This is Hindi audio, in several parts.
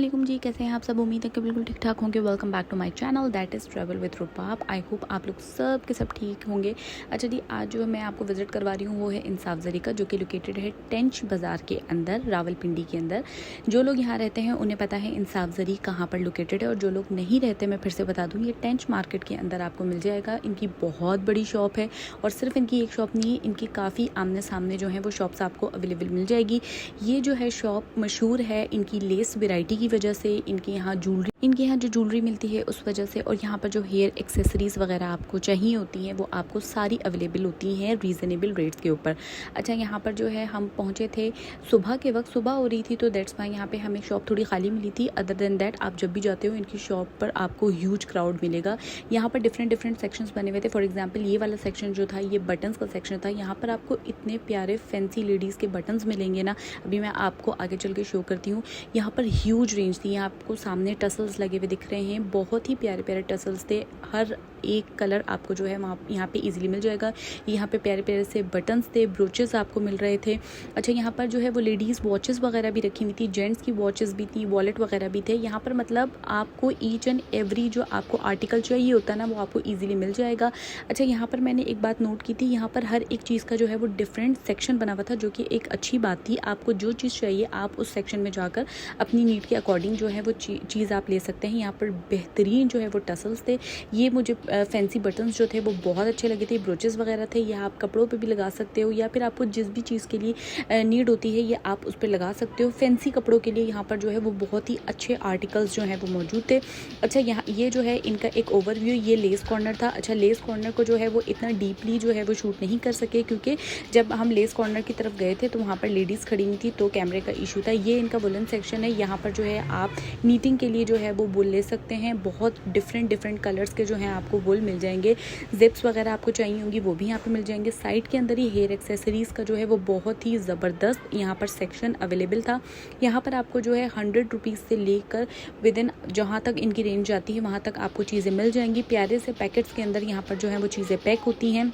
वालेकुम जी, कैसे हैं आप सब। उम्मीद है कि बिल्कुल ठीक ठाक होंगे। Welcome back to my channel that is travel with Rubab. I hope आप लोग सब के सब ठीक होंगे। अच्छा जी, आज जो मैं आपको विज़िट करवा रही हूँ वो है इंसाफ ज़री का, जो कि लोकेटेड है टेंच बाज़ार के अंदर, रावलपिंडी के अंदर। जो लोग यहाँ रहते हैं उन्हें पता है इंसाफ ज़री कहाँ पर लोकेटेड है, और जो लोग नहीं रहते मैं फिर से बता दूँ, ये टेंच मार्केट के अंदर आपको मिल जाएगा। इनकी बहुत बड़ी शॉप है, और सिर्फ इनकी एक शॉप नहीं है, इनकी काफ़ी आमने सामने जो है वो शॉप्स आपको अवेलेबल मिल जाएगी। ये जो है शॉप मशहूर है इनकी लेस वैरायटी की वजह से, इनके यहाँ जो ज्वेलरी मिलती है उस वजह से, और यहाँ पर जो हेयर एक्सेसरीज़ वगैरह आपको चाहिए होती हैं वो आपको सारी अवेलेबल होती हैं रीज़नेबल रेट्स के ऊपर। अच्छा, यहाँ पर जो है हम पहुँचे थे सुबह के वक्त, सुबह हो रही थी, तो दैट्स वाई यहाँ पे हमें शॉप थोड़ी खाली मिली थी। अदर देन दैट आप जब भी जाते हो इनकी शॉप पर आपको ह्यूज क्राउड मिलेगा। यहाँ पर डिफरेंट सेक्शंस बने हुए थे। फॉर एग्जाम्पल ये वाला सेक्शन जो था ये बटन्स का सेक्शन था। यहाँ पर आपको इतने प्यारे फैंसी लेडीज़ के बटन्स मिलेंगे ना, अभी मैं आपको आगे चल के शो करती हूँ। यहाँ पर ह्यूज रेंज थी। आपको सामने टसल्स लगे हुए दिख रहे हैं, बहुत ही प्यारे प्यारे टसल्स थे। हर एक कलर आपको जो है वहाँ यहाँ पे इजीली मिल जाएगा। यहाँ पे प्यारे प्यारे से बटन्स थे, ब्रोचेस आपको मिल रहे थे। अच्छा, यहाँ पर जो है वो लेडीज़ वॉचेस वगैरह भी रखी हुई थी, जेंट्स की वॉचेस भी थी, वॉलेट वगैरह भी थे। यहाँ पर मतलब आपको ईच एंड एवरी जो आपको आर्टिकल चाहिए होता है ना, वो आपको ईजिली मिल जाएगा। अच्छा, यहाँ पर मैंने एक बात नोट की थी, यहाँ पर हर एक चीज़ का जो है वो डिफरेंट सेक्शन बना हुआ था, जो कि एक अच्छी बात थी। आपको जो चीज़ चाहिए आप उस सेक्शन में जाकर अपनी नीड के अकॉर्डिंग जो है वो चीज़ आप ले सकते हैं। यहाँ पर बेहतरीन जो है वो टसल्स थे। ये मुझे फैंसी बटन्स जो थे वो बहुत अच्छे लगे थे। ब्रोचेस वगैरह थे, ये आप कपड़ों पे भी लगा सकते हो, या फिर आपको जिस भी चीज़ के लिए नीड होती है ये आप उस पर लगा सकते हो। फैंसी कपड़ों के लिए यहाँ पर जो है वो बहुत ही अच्छे आर्टिकल्स जो हैं वो मौजूद थे। अच्छा, यहाँ ये जो है इनका एक ओवरव्यू, ये लेस कॉर्नर था। अच्छा, लेस कॉर्नर को जो है वो इतना डीपली जो है वो शूट नहीं कर सके, क्योंकि जब हम लेस कॉर्नर की तरफ गए थे तो वहाँ पर लेडीज़ खड़ी हुई थी, तो कैमरे का इशू था। ये इनका वुलन सेक्शन है। यहाँ पर जो है आप नीटिंग के लिए जो है वो वुल ले सकते हैं। बहुत डिफरेंट कलर्स के जो हैं आपको वुल मिल जाएंगे। जिप्स वगैरह आपको चाहिए होंगी वो भी यहाँ पे मिल जाएंगे। साइड के अंदर ही हेयर एक्सेसरीज़ का जो है वो बहुत ही ज़बरदस्त यहाँ पर सेक्शन अवेलेबल था। यहाँ पर आपको जो है 100 रुपीज़ से लेकर विद इन जहाँ तक इनकी रेंज जाती है वहाँ तक आपको चीज़ें मिल जाएंगी। प्यारे से पैकेट्स के अंदर यहाँ पर जो है वो चीज़ें पैक होती हैं।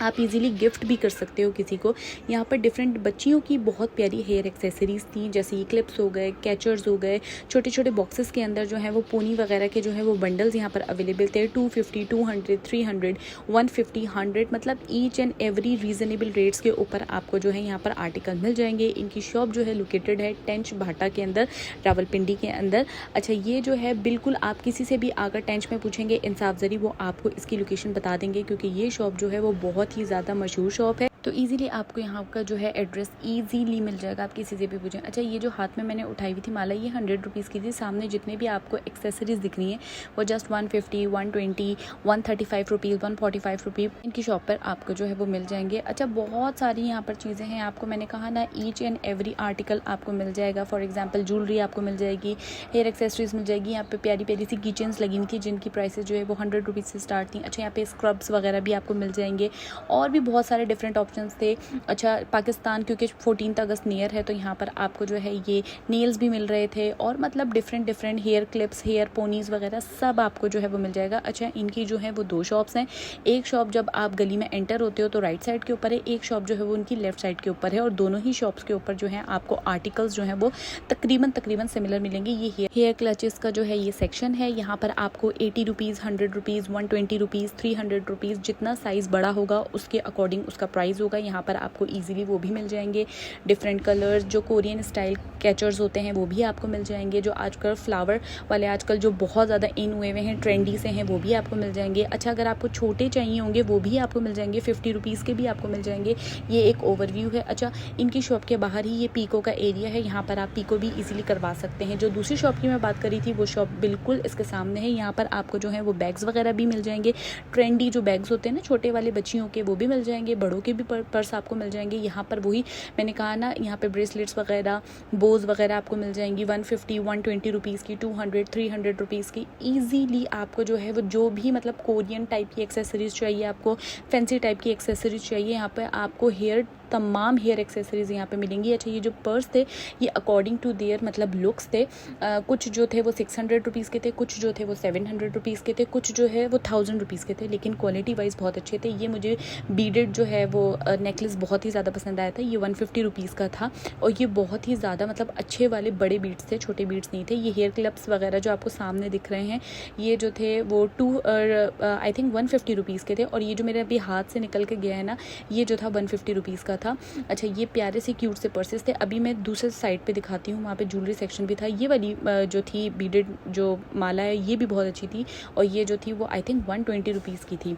आप इजीली गिफ्ट भी कर सकते हो किसी को। यहाँ पर डिफरेंट बच्चियों की बहुत प्यारी हेयर एक्सेसरीज़ थी, जैसे ये क्लिप्स हो गए, कैचर्स हो गए, छोटे छोटे बॉक्सेस के अंदर जो है वो पोनी वगैरह के जो है वो बंडल्स यहाँ पर अवेलेबल थे। 250, 200, 300, 150, 100, मतलब each and every reasonable rates के ऊपर आपको जो है यहाँ पर आर्टिकल मिल जाएंगे। इनकी शॉप जो है लोकेटेड है टेंच भाटा के अंदर, रावलपिंडी के अंदर। अच्छा, ये जो है बिल्कुल आप किसी से भी आकर टेंच में पूछेंगे इंसाफ ज़री, वो आपको इसकी लोकेशन बता देंगे, क्योंकि ये शॉप जो है वो बहुत ही ज़्यादा मशहूर शॉप है। तो इजीली आपको यहाँ का जो है एड्रेस इजीली मिल जाएगा, आप किसी से भी पूछें। अच्छा, ये जो हाथ में मैंने उठाई हुई थी माला, ये 100 रुपीज़ की थी। सामने जितने भी आपको एक्सेसरीज दिख रही हैं वो जस्ट 150, 120, 135 रुपीज़, 145 रुपीज़ इनकी शॉप पर आपको जो है वो मिल जाएंगे। अच्छा, बहुत सारी यहाँ पर चीज़ें हैं। आपको मैंने कहा ना, ईच एंड एवरी आर्टिकल आपको मिल जाएगा। फॉर एग्जाम्पल ज्वेलरी आपको मिल जाएगी, हेयर एक्सेसरीज मिल जाएगी। यहाँ पे प्यारी प्यारी सी किचन्स लगी हुई थी जिनकी प्राइसेस जो है वो 100 रुपीज़ से स्टार्ट थी। अच्छा, यहाँ पे स्क्रब्स वगैरह भी आपको मिल जाएंगे, और भी बहुत सारे डिफरेंट ऑप्शंस थे। अच्छा, पाकिस्तान क्योंकि 14 अगस्त नियर है, तो यहाँ पर आपको जो है ये नेल्स भी मिल रहे थे, और मतलब different hair clips, hair ponies वगैरह सब आपको जो है वो मिल जाएगा। अच्छा, इनकी जो है वो 2 शॉप्स हैं। एक शॉप जब आप गली में एंटर होते हो तो राइट साइड के ऊपर है, एक शॉप जो है वो उनकी लेफ्ट साइड के ऊपर है, और दोनों ही शॉप्स के ऊपर जो है आपको आर्टिकल्स जो है वो तकरीबन सिमिलर मिलेंगे। ये हेयर क्लचेस का जो है ये सेक्शन है। यहाँ पर आपको 80 रुपीज़, 100 रुपीज़, 120 रुपीज़, 300 रुपीज़, जितना साइज़ बड़ा होगा उसके अकॉर्डिंग उसका प्राइस होगा। यहाँ पर आपको इजीली वो भी मिल जाएंगे। डिफरेंट कलर्स, जो कोरियन स्टाइल कैचर्स होते हैं वो भी आपको मिल जाएंगे। जो आजकल फ्लावर वाले आजकल जो बहुत ज़्यादा इन हुए हैं, ट्रेंडी से हैं, वो भी आपको मिल जाएंगे। अच्छा, अगर आपको छोटे चाहिए होंगे वो भी आपको मिल जाएंगे, 50 रुपीज़ के भी आपको मिल जाएंगे। ये एक ओवरव्यू है। अच्छा, इनकी शॉप के बाहर ही ये पीको का एरिया है, यहाँ पर आप पीको भी इजीली करवा सकते हैं। जो दूसरी शॉप की मैं बात करी थी वो शॉप बिल्कुल इसके सामने है। यहाँ पर आपको जो है वो बैग्स वगैरह भी मिल जाएंगे। ट्रेंडी जो बैग्स होते हैं ना छोटे वाले बच्चियों के, वो भी मिल जाएंगे। बड़ों के भी पर्स आपको मिल जाएंगे। यहाँ पर वही मैंने कहा ना, यहाँ पे ब्रेसलेट्स वगैरह, बोज वगैरह आपको मिल जाएंगी 150, 120 रुपीज़ की, 200, 300 रुपीज़ की। ईजीली आपको जो है वो जो भी मतलब कोरियन टाइप की एक्सेसरीज चाहिए, आपको फैंसी टाइप की एक्सेसरीज चाहिए, यहाँ पे आपको हेयर तमाम हेयर एक्सेसरीज़ यहाँ पे मिलेंगी। अच्छा, ये जो पर्स थे ये अकॉर्डिंग टू देयर मतलब लुक्स थे। कुछ जो थे वो 600 रुपीज़ के थे, कुछ जो थे वो 700 रुपीज़ के थे, कुछ जो है वो 1000 रुपीज़ के थे, लेकिन क्वालिटी वाइज बहुत अच्छे थे। ये मुझे बीडेड जो है वो नेकलेस बहुत ही ज़्यादा पसंद आया था। ये 150 रुपीज़ का था और ये बहुत ही ज़्यादा मतलब अच्छे वाले बड़े बीड्स थे, छोटे बीड्स नहीं थे। ये हेयर क्लिप्स वगैरह जो आपको सामने दिख रहे हैं ये जो थे वो आई थिंक 150 रुपीज़ के थे, और ये जो मेरे अभी हाथ से निकल के गया है ना ये जो था 150 रुपीज़ का था। अच्छा, ये प्यारे से क्यूट से पर्सेस थे। अभी मैं दूसरे साइड पे दिखाती हूँ, वहाँ पे ज्वेलरी सेक्शन भी था। ये वाली जो थी बीडेड जो माला है ये भी बहुत अच्छी थी, और ये जो थी वो आई थिंक 120 रुपीज़ की थी।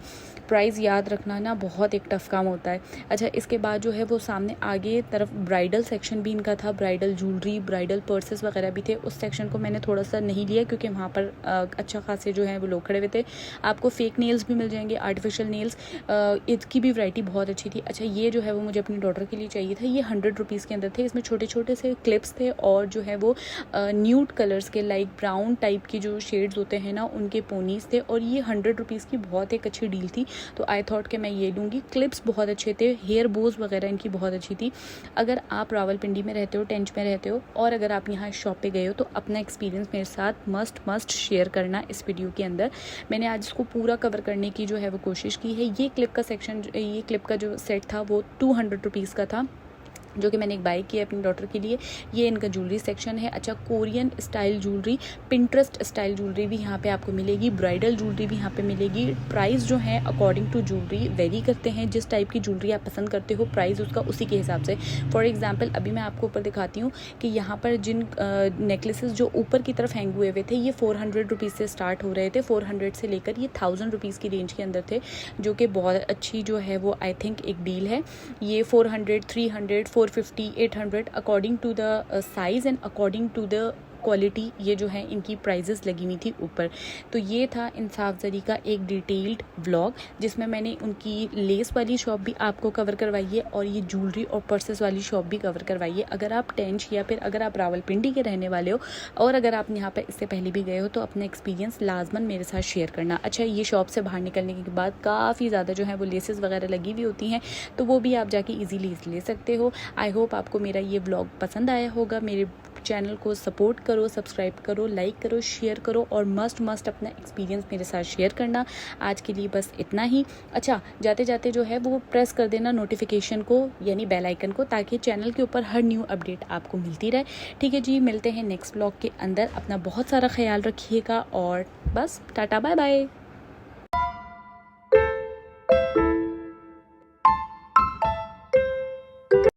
प्राइस याद रखना ना बहुत एक टफ़ काम होता है। अच्छा, इसके बाद जो है वो सामने आगे तरफ ब्राइडल सेक्शन भी इनका था, ब्राइडल ज्वेलरी, ब्राइडल पर्सेस वगैरह भी थे। उस सेक्शन को मैंने थोड़ा सा नहीं लिया क्योंकि वहाँ पर अच्छा खासे जो है वो लोग खड़े हुए थे। आपको फेक नेल्स भी मिल जाएंगे, आर्टिफिशियल नेल्स, इसकी भी वैरायटी बहुत अच्छी थी। अच्छा, ये जो है वो मुझे अपनी डॉटर के लिए चाहिए था। ये 100 रुपीज़ के अंदर थे। इसमें छोटे छोटे से क्लिप्स थे और जो है वो न्यूड कलर्स के लाइक ब्राउन टाइप की जो शेड्स होते हैं ना उनके पोनीस थे, और ये 100 रुपीज़ की बहुत एक अच्छी डील थी, तो आई थॉट कि मैं ये लूँगी। क्लिप्स बहुत अच्छे थे, हेयर बोज वगैरह इनकी बहुत अच्छी थी। अगर आप रावलपिंडी में रहते हो, टेंच में रहते हो, और अगर आप यहाँ शॉप पे गए हो तो अपना एक्सपीरियंस मेरे साथ मस्ट शेयर करना इस वीडियो के अंदर। मैंने आज इसको पूरा कवर करने की जो है वो कोशिश की है। ये क्लिप का सेक्शन, ये क्लिप का जो सेट था वो 200 रुपीज़ का था, जो कि मैंने एक बाय किया अपनी डॉटर के लिए। ये इनका ज्वेलरी सेक्शन है। अच्छा, Korean style jewellery, Pinterest style jewellery भी यहाँ पे आपको मिलेगी, ब्राइडल ज्वेलरी भी यहाँ पे मिलेगी। प्राइस जो है अकॉर्डिंग टू ज्वेलरी वेरी करते हैं, जिस टाइप की ज्वेलरी आप पसंद करते हो प्राइस उसका उसी के हिसाब से। फॉर एग्जांपल अभी मैं आपको ऊपर दिखाती हूँ कि यहाँ पर जिन नेकलेसेस जो ऊपर की तरफ हैंग हुए हुए थे ये 400 रुपीज़ से स्टार्ट हो रहे थे, 400 से लेकर ये 1000 रुपीज़ की रेंज के अंदर थे, जो कि बहुत अच्छी जो है वो आई थिंक एक डील है। ये 400, 300, 450, 800 according to the size and according to the quality ये जो है इनकी प्राइजेस लगी हुई थी ऊपर। तो ये था इंसाफ ज़री का एक डिटेल्ड व्लॉग, जिसमें मैंने उनकी लेस वाली शॉप भी आपको कवर करवाई है और ये ज्वेलरी और पर्सेस वाली शॉप भी कवर करवाई है। अगर आप टेंच या फिर अगर आप रावलपिंडी के रहने वाले हो और अगर आप यहाँ पर इससे पहले भी गए हो तो अपना एक्सपीरियंस लाजमन मेरे साथ शेयर करना। अच्छा, ये शॉप से बाहर निकलने के बाद काफ़ी ज़्यादा जो है वो लेसेस वगैरह लगी हुई होती हैं, तो वो भी आप जाके ईजीली ले सकते हो। आई होप आपको मेरा ये व्लॉग पसंद आया होगा। मेरे चैनल को सपोर्ट करो, सब्सक्राइब करो, लाइक करो, शेयर करो और मस्ट अपना एक्सपीरियंस मेरे साथ शेयर करना। आज के लिए बस इतना ही। अच्छा, जाते जाते जो है वो प्रेस कर देना नोटिफिकेशन को यानी बेल आइकन को, ताकि चैनल के ऊपर हर न्यू अपडेट आपको मिलती रहे। ठीक है जी, मिलते हैं नेक्स्ट व्लॉग के अंदर। अपना बहुत सारा ख्याल रखिएगा और बस टाटा बाय बाय।